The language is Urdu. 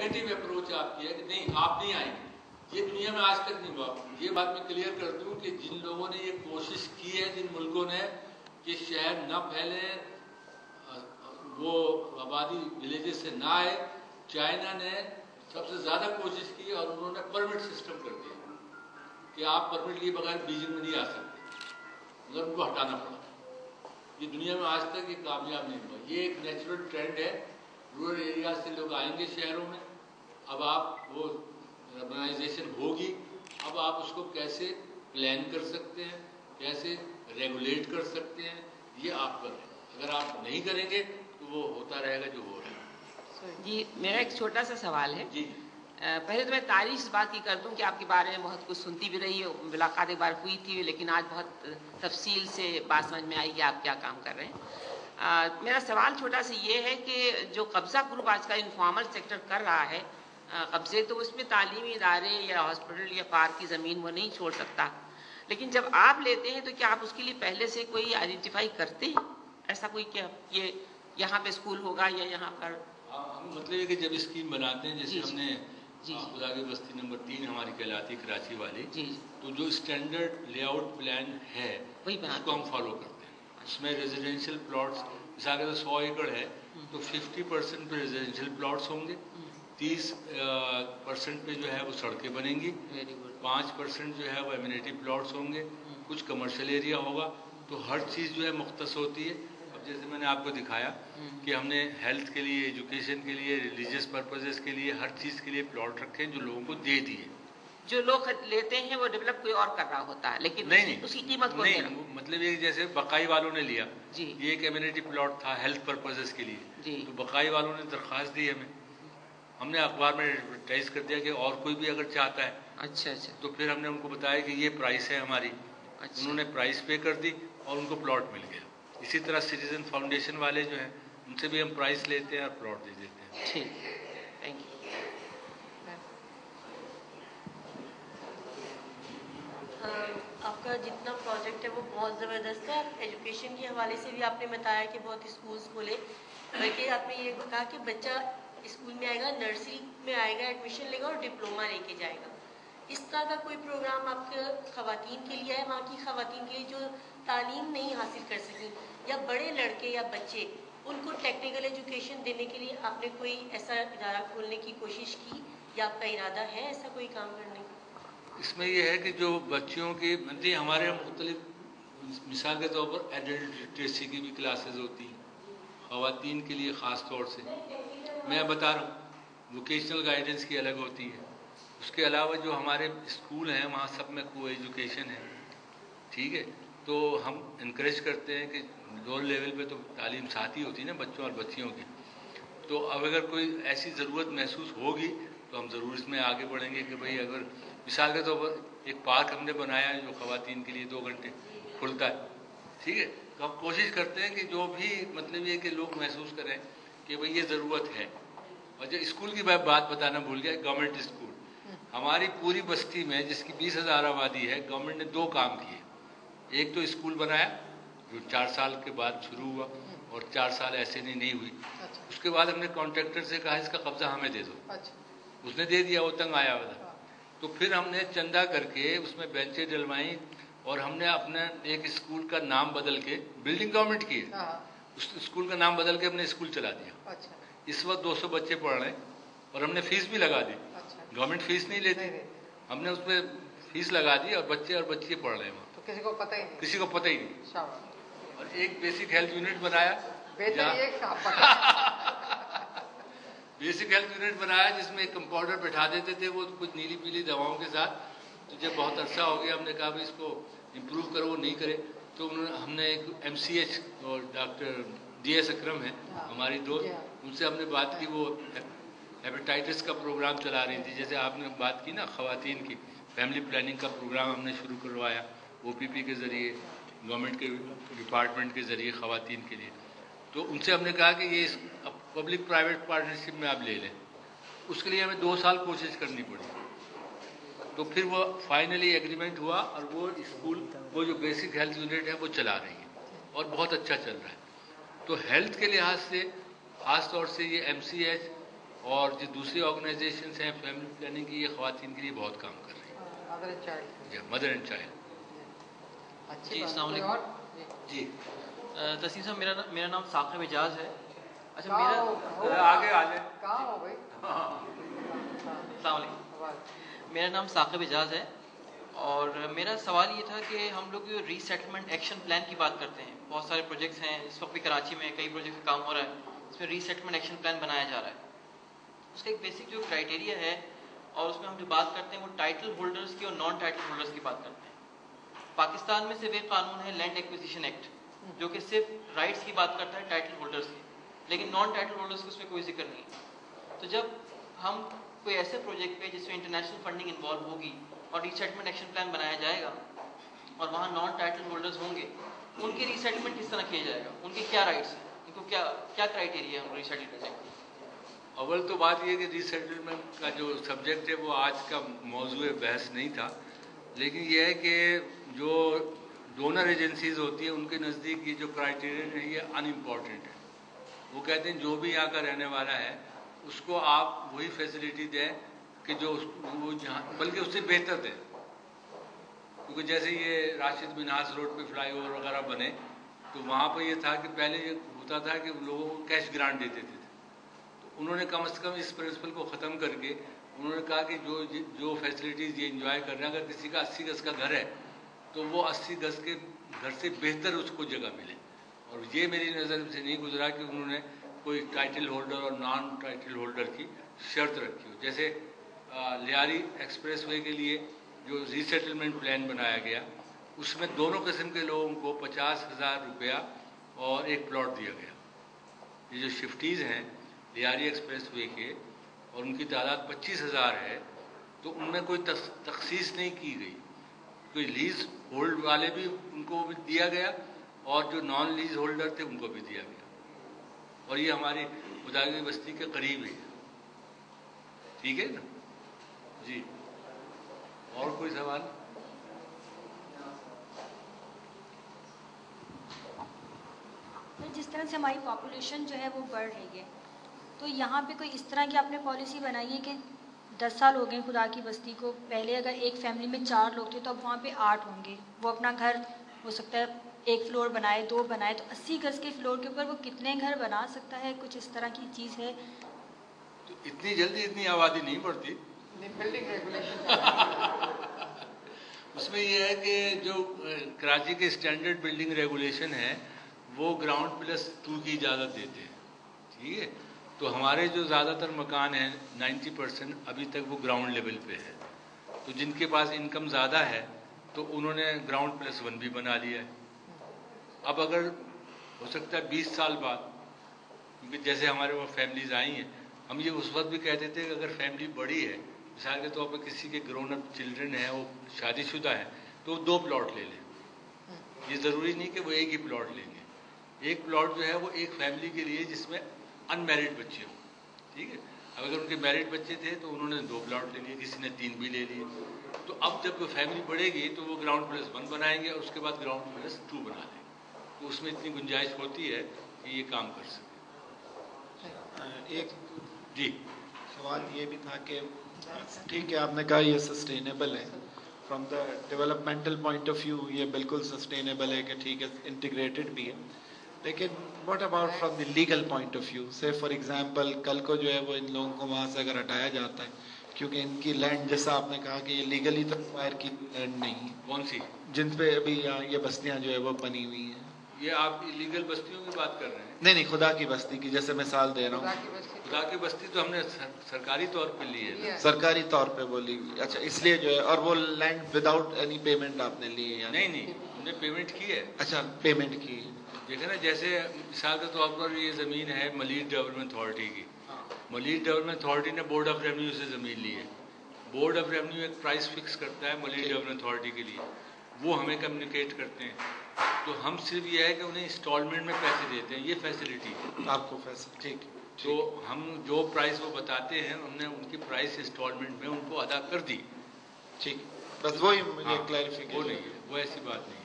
نیگیٹو اپروچ آپ کی ہے کہ نہیں آپ نہیں آئیں گے، یہ دنیا میں آج تک نہیں ہوا. یہ بات میں کلیئر کر دوں کہ جن لوگوں نے یہ کوشش کی ہے، جن ملکوں نے کہ شہر نہ پھیلے، وہ آبادی ولیجز سے نہ آئے، چائنا نے سب سے زیادہ کوشش کی اور انہوں نے پرمٹ سسٹم کر دیا کہ آپ پرمٹ لیے بغیر بیجنگ میں نہیں آ سکتے، مگر ان کو ہٹانا پڑا. یہ دنیا میں آج تک یہ کامیاب نہیں ہوا. یہ ایک نیچرل ٹرینڈ ہے، رورل ایریا سے لوگ آئیں گے شہروں میں. اب آپ وہ اربنائزیشن ہوگی، اب آپ اس کو کیسے پلان کر سکتے ہیں، کیسے ریگولیٹ کر سکتے ہیں، یہ آپ کریں. اگر آپ نہیں کریں گے تو وہ ہوتا رہے گا جو ہو رہا ہے. جی میرا ایک چھوٹا سا سوال ہے. جی پہلے تو میں تعریف اس بات کی کر دوں کہ آپ کے بارے میں بہت کچھ سنتی بھی رہی ہے، ملاقات ایک بار ہوئی تھی، لیکن آج بہت تفصیل سے بات سمجھ میں آئی کہ آپ کیا کام کر رہے ہیں. میرا سوال چھوٹا سا یہ ہے کہ جو قبضہ گروپ آج کا انفارمل سیکٹر کر رہا ہے قبضے، تو اس میں تعلیمی ادارے یا ہاسپٹل یا پارک کی زمین وہ نہیں چھوڑ سکتا، لیکن جب آپ لیتے ہیں تو کیا آپ اس کے لیے پہلے سے کوئی آئیڈینٹیفائی کرتے ہیں؟ ایسا کوئی کہ یہ یہاں پہ اسکول ہوگا یا یہاں پر؟ ہم مطلب یہ کہ جب اسکیم بناتے ہیں، جیسے ہم نے جی خدا کی بستی نمبر 3 ہماری کہلاتی کراچی والی، جی تو جو اسٹینڈرڈ لے آؤٹ پلان ہے وہی اس کو ہم فالو کرتے ہیں. اس میں ریزیڈینشیل پلاٹس مثال کے 100 ایکڑ ہے تو 50% پہ ریزیڈینشیل پلاٹس ہوں گے، 30% پہ جو ہے وہ سڑکیں بنیں گی، 5% جو ہے وہ ایمینیٹی پلاٹس ہوں گے، کچھ کمرشل ایریا ہوگا. تو ہر چیز جو ہے مختص ہوتی ہے. اب جیسے میں نے آپ کو دکھایا کہ ہم نے ہیلتھ کے لیے، ایجوکیشن کے لیے، ریلیجیس پرپزز کے لیے، ہر چیز کے لیے پلاٹ رکھے جو لوگوں کو دے دیے. جو لوگ لیتے ہیں وہ ڈیولپ کوئی اور کر رہا ہوتا ہے، لیکن نہیں اس کی قیمت کو نہیں، مطلب یہ جیسے بقائی والوں نے لیا، جی یہ ایک ایمینیٹی پلاٹ تھا ہیلتھ پرپزز کے لیے، جی تو بقائی والوں نے درخواست دی ہمیں، ہم نے اخبار میں ایڈورٹائز کر دیا کہ اور کوئی بھی اگر چاہتا ہے. اچھا اچھا تو پھر ہم نے ان کو بتایا کہ یہ پرائس ہے ہماری، انہوں نے پرائس پے کر دی اور ان کو پلاٹ مل گیا. اسی طرح سٹیزن فاؤنڈیشن والے جو ہیں ان سے بھی ہم پرائس لیتے ہیں اور پلاٹ دے دیتے ہیں. ٹھیک، تھینک یو. آپ کا جتنا پروجیکٹ ہے وہ بہت زبردست ہے. ایجوکیشن کے حوالے سے بھی آپ نے بتایا کہ بہت اسکولس کھولے، بلکہ آپ نے یہ کہا کہ بچہ اسکول میں آئے گا، نرسری میں آئے گا، ایڈمیشن لے گا اور ڈپلوما لے کے جائے گا. اس طرح کا کوئی پروگرام آپ کے خواتین کے لیے ہے، وہاں کی خواتین کے لیے جو تعلیم نہیں حاصل کر سکیں، یا بڑے لڑکے یا بچے ان کو ٹیکنیکل ایجوکیشن دینے کے لیے آپ نے کوئی ایسا ادارہ کھولنے کی کوشش کی یا آپ کا ارادہ ہے ایسا کوئی کام کرنے کا؟ اس میں یہ ہے کہ جو بچیوں کی ہمارے مختلف، مثال کے طور پر ایڈلٹ لٹریسی کی بھی کلاسز ہوتی ہیں خواتین کے لیے خاص طور سے. میں بتا رہا ہوں ووکیشنل گائیڈنس کی الگ ہوتی ہے. اس کے علاوہ جو ہمارے اسکول ہیں وہاں سب میں کو ایجوکیشن ہے، ٹھیک ہے. تو ہم انکریج کرتے ہیں کہ لوور لیول پہ تو تعلیم ساتھ ہی ہوتی ہے نا بچوں اور بچیوں کی. تو اب اگر کوئی ایسی ضرورت محسوس ہوگی تو ہم ضرور اس میں آگے بڑھیں گے کہ بھئی اگر مثال کے طور پر ایک پارک ہم نے بنایا ہے جو خواتین کے لیے 2 گھنٹے کھلتا ہے، ٹھیک ہے. تو ہم کوشش کرتے ہیں کہ جو بھی مطلب یہ کہ لوگ محسوس کریں کہ بھئی یہ ضرورت ہے. اور جو اسکول کی بات بتانا بھول گیا، گورنمنٹ اسکول ہماری پوری بستی میں جس کی 20,000 آبادی ہے، گورنمنٹ نے 2 کام کیے. ایک تو اسکول بنایا جو 4 سال کے بعد شروع ہوا اور 4 سال ایسے نہیں ہوئی. اس کے بعد ہم نے کانٹریکٹر سے کہا اس کا قبضہ ہمیں دے دو، اس نے دے دیا، وہ تنگ آیا ہوا تھا. تو پھر ہم نے چندہ کر کے اس میں بینچیں ڈلوائیں اور ہم نے اپنا ایک اسکول کا نام بدل کے، بلڈنگ گورنمنٹ کی ہے، اس اسکول کا نام بدل کے ہم نے اسکول چلا دیا. اس وقت 200 بچے پڑھ رہے ہیں اور ہم نے فیس بھی لگا دی. گورنمنٹ فیس نہیں لیتی، ہم نے اس پہ فیس لگا دی اور بچے اور بچیاں پڑھ رہے ہیں وہاں. کسی کو پتہ ہی نہیں، کسی کو پتہ ہی نہیں. اور ایک بیسک ہیلتھ یونٹ بنایا، بیسک ہیلتھ یونٹ بنایا جس میں ایک کمپاؤنڈر بٹھا دیتے تھے، وہ کچھ نیلی پیلی دواؤں کے ساتھ. تو جب بہت عرصہ ہو گیا ہم نے کہا اس کو امپروو کرو، وہ نہیں کرے. تو ہم نے ایک MCH اور ڈاکٹر DS اکرم ہیں ہماری دوست، ان سے ہم نے بات کی. وہ ہیپیٹائٹس کا پروگرام چلا رہی تھی، جیسے آپ نے بات کی نا خواتین کی فیملی پلاننگ کا پروگرام ہم نے شروع کروایا OPP کے ذریعے، گورنمنٹ کے ڈپارٹمنٹ کے ذریعے خواتین کے لیے. تو ان سے ہم نے کہا کہ یہ پبلک پرائیویٹ پارٹنرشپ میں آپ لے لیں. اس کے لیے ہمیں 2 سال کوشش کرنی پڑی. تو پھر وہ فائنلی ایگریمنٹ ہوا اور وہ اسکول، وہ جو بیسک ہیلتھ یونٹ ہے وہ چلا رہی ہے اور بہت اچھا چل رہا ہے. تو ہیلتھ کے لحاظ سے خاص طور سے یہ MCH اور جو دوسری آرگنائزیشنس ہیں فیملی پلاننگ کی، یہ خواتین کے لیے بہت کام کر رہی ہیں، مدر اینڈ چائلڈ. جی السلام علیکم. جی تسنیم صاحب، میرا نام ثاقب اعجاز ہے. اچھا آگے آ جائیں. السلام علیکم. میرا نام ثاقب اعجاز ہے اور میرا سوال یہ تھا کہ ہم لوگ جو ری سیٹلمنٹ ایکشن پلان کی بات کرتے ہیں، بہت سارے پروجیکٹس ہیں اس وقت بھی کراچی میں کئی پروجیکٹ کا کام ہو رہا ہے، اس میں ری سیٹلمنٹ ایکشن پلان بنایا جا رہا ہے. اس کا ایک بیسک جو کرائٹیریا ہے اور اس میں ہم جو بات کرتے ہیں وہ ٹائٹل ہولڈرز کی اور نان ٹائٹل ہولڈرز کی بات کرتے ہیں. پاکستان میں صرف ایک قانون ہے لینڈ ایکوزیشن ایکٹ، جو کہ صرف رائٹس کی بات کرتا ہے ٹائٹل ہولڈرز کی، لیکن نان ٹائٹل ہولڈرز کی اس میں کوئی ذکر نہیں ہے. تو جب ہم کوئی ایسے پروجیکٹ پہ جس میں انٹرنیشنل فنڈنگ انوالو ہوگی اور ری سیٹلمنٹ ایکشن پلان بنایا جائے گا اور وہاں نان ٹائٹل ہولڈرز ہوں گے، ان کی ری سیٹلمنٹ کس طرح کیا جائے گا؟ ان کے کیا رائٹس ہیں؟ ان کو کیا کرائٹیریا ہے ری سیٹل کرنے کا؟ اول تو بات یہ کہ ری سیٹلمنٹ کا جو سبجیکٹ ہے وہ آج کا موضوع بحث نہیں تھا، لیکن یہ ہے کہ جو ڈونر ایجنسیز ہوتی ہیں ان کے نزدیک یہ جو کرائٹیریا ہے یہ ان امپورٹنٹ ہے. وہ کہتے ہیں جو بھی یہاں کا رہنے والا ہے اس کو آپ وہی فیسلٹی دیں کہ جو وہ جہاں، بلکہ اس سے بہتر دیں. کیونکہ جیسے یہ راشد منہاس روڈ پہ فلائی اوور وغیرہ بنے تو وہاں پہ یہ تھا کہ پہلے یہ ہوتا تھا کہ لوگوں کو کیش گرانٹ دیتے تھے. انہوں نے کم از کم اس پرنسپل کو ختم کر کے انہوں نے کہا کہ جو فیسلٹیز یہ انجوائے کر رہے ہیں، اگر کسی کا 80 گز کا گھر ہے تو وہ 80 گز کے گھر سے بہتر اس کو جگہ ملے. اور یہ میری نظر سے نہیں گزرا کہ انہوں نے کوئی ٹائٹل ہولڈر اور نان ٹائٹل ہولڈر کی شرط رکھی ہو. جیسے لیاری ایکسپریس وے کے لیے جو ری سیٹلمنٹ پلان بنایا گیا اس میں دونوں قسم کے لوگوں کو 50,000 روپیہ اور ایک پلاٹ دیا گیا. یہ جو شفٹیز ہیں لیاری ایکسپریس وے کے اور ان کی تعداد 25,000 ہے، تو ان میں کوئی تخصیص نہیں کی گئی. کوئی لیز ہولڈ والے بھی ان کو بھی دیا گیا اور جو نان لیز ہولڈر تھے ان کو بھی دیا گیا. اور یہ ہماری خداگی بستی کے قریب ہی ہے. ٹھیک ہے نا جی. اور کوئی سوال؟ جس طرح سے ہماری پاپولیشن جو ہے وہ بڑھ رہی ہے، تو یہاں پہ کوئی اس طرح کی آپ نے پالیسی بنائی ہے کہ 10 سال ہو گئے خدا کی بستی کو، پہلے اگر ایک فیملی میں 4 لوگ تھے تو اب وہاں پہ 8 ہوں گے. وہ اپنا گھر ہو سکتا ہے 1 فلور بنائے 2 بنائے، تو 80 گز کے فلور کے اوپر وہ کتنے گھر بنا سکتا ہے؟ کچھ اس طرح کی چیز ہے؟ تو اتنی جلدی اتنی آبادی نہیں بڑھتی. اس میں یہ ہے کہ جو کراچی کے اسٹینڈرڈ بلڈنگ ریگولیشن ہے وہ گراؤنڈ +2 کی اجازت دیتے ہیں. ٹھیک ہے، تو ہمارے جو زیادہ تر مکان ہیں 90% ابھی تک وہ گراؤنڈ لیول پہ ہے. تو جن کے پاس انکم زیادہ ہے تو انہوں نے گراؤنڈ +1 بھی بنا لیا ہے. اب اگر ہو سکتا ہے 20 سال بعد، کیونکہ جیسے ہمارے وہ فیملیز آئی ہیں، ہم یہ اس وقت بھی کہتے تھے کہ اگر فیملی بڑی ہے، مثال کے طور پر کسی کے گرون اپ چلڈرن ہیں، وہ شادی شدہ ہیں، تو وہ 2 پلاٹ لے لیں. یہ ضروری نہیں کہ وہ ایک ہی پلاٹ لیں گے. ایک پلاٹ جو ہے وہ ایک فیملی کے لیے جس میں ان میرڈ بچے ہوں. ٹھیک ہے، اب اگر ان کے میرڈ بچے تھے تو انہوں نے 2 پلاٹ لے لیے، کسی نے 3 بھی لے لیے. تو اب جب وہ فیملی بڑھے گی تو وہ گراؤنڈ +1 بنائیں گے اور اس کے بعد گراؤنڈ +2 بنا لیں گے. تو اس میں اتنی گنجائش ہوتی ہے کہ یہ کام کر سکے. ایک جی سوال یہ بھی تھا کہ ٹھیک ہے آپ نے کہا یہ سسٹینیبل ہے، from the developmental point of view یہ بالکل سسٹینیبل ہے کہ ٹھیک ہے انٹیگریٹڈ بھی ہے، لیکن what about from the legal point of view? Say for example کل کو جو ہے وہ ان لوگوں کو وہاں سے اگر ہٹایا جاتا ہے کیونکہ ان کی لینڈ جیسا آپ نے کہا کہ یہ لیگلی تو ایکوائر کی لینڈ نہیں ہے، کون سی؟ جن پہ ابھی یہ بستیاں جو ہے وہ بنی ہوئی ہیں. یہ آپ ایلیگل بستیوں کی بات کر رہے ہیں؟ نہیں خدا کی بستی کی جیسے مثال دے رہا ہوں. خدا کی بستی تو ہم نے سرکاری طور پہ لی ہے. سرکاری طور پہ بولی ہوئی، اچھا اس لیے جو ہے، اور وہ لینڈ وداؤٹ اینی پیمنٹ آپ نے لی ہے؟ نہیں ہم نے پیمنٹ کی ہے. اچھا پیمنٹ کی. دیکھیں نا، جیسے مثال کے طور پر یہ زمین ہے ملیٹ ڈیولپمنٹ اتھارٹی کی. ملیٹ ڈیولپمنٹ اتھارٹی نے بورڈ آف ریونیو سے زمین لی ہے. بورڈ آف ریونیو ایک پرائس فکس کرتا ہے ملیٹ ڈیولپمنٹ اتھارٹی کے لیے، وہ ہمیں کمیونیکیٹ کرتے ہیں. تو ہم صرف یہ ہے کہ انہیں انسٹالمنٹ میں پیسے دیتے ہیں. یہ فیسلٹی ہے آپ کو فیسلٹی. ٹھیک. تو ہم جو پرائس وہ بتاتے ہیں ہم نے ان کی پرائس انسٹالمنٹ میں ان کو ادا کر دی. ٹھیک، بس وہی مجھے کلیریفیکیشن. وہ نہیں ہے، وہ ایسی بات نہیں ہے.